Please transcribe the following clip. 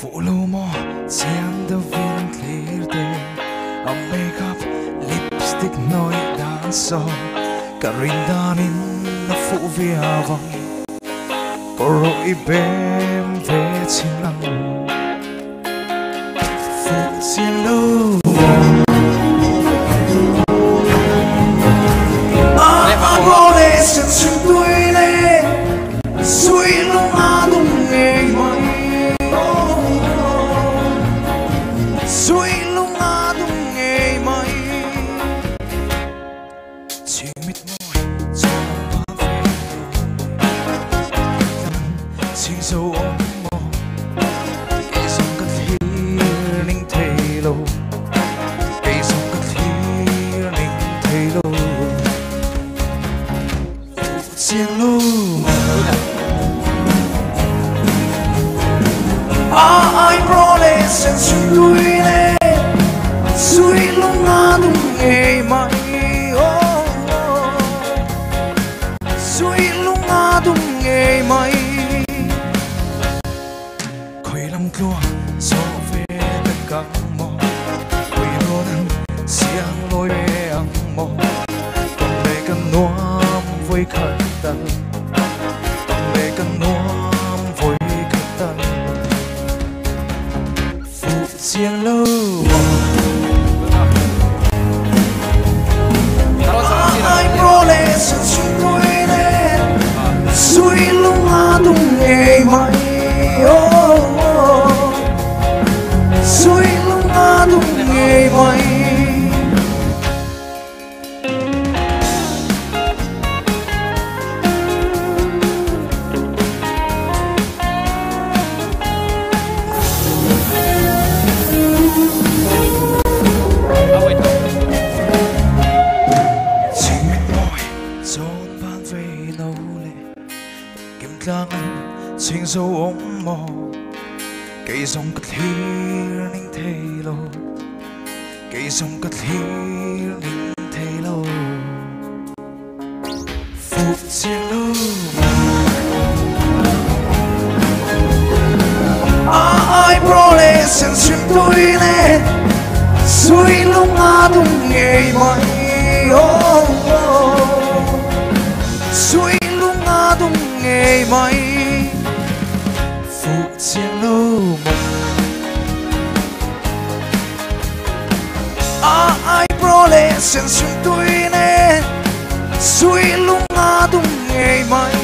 phụ lưu mo chiang đâu viên clear day ang makeup lipstick nói đã so Karindanin na phụ vi havang Poro ibem ve chinang phụ xin lưu Adolescent sự tuổi lên suy lung adung ngày mai suy lung adung ngày mai chỉ mịt môi cho ba về chỉ dấu ôm mồ cây sông cất hiên ninh thề lâu cây sông cất hiên ninh thề lâu Xin lưu ai adolescent suy lui lên suy lung adung ngày mai suy lung adung ngày mai khơi lâm lúa gió về tất cả mò quỳ lúa nắng xiang lối về ăn mò còn đây cần nuông với khẩn tân còn đây cần nuông với khẩn tân phụ chiên lâu ai adolescent suy lui lên suy lung adung ngày mai suy lung adung ngày mai Xin dấu ống mò cây sông cất hiên ninh thề lâu cây sông cất hiên ninh thề lâu phụ chiên lâu ai adolescent suy tuổi lên suy lung adung ngày mai suy lung adung ngày mai phụ chiên lâu ai adolescent suy tuổi lên suy lung adung ngày mai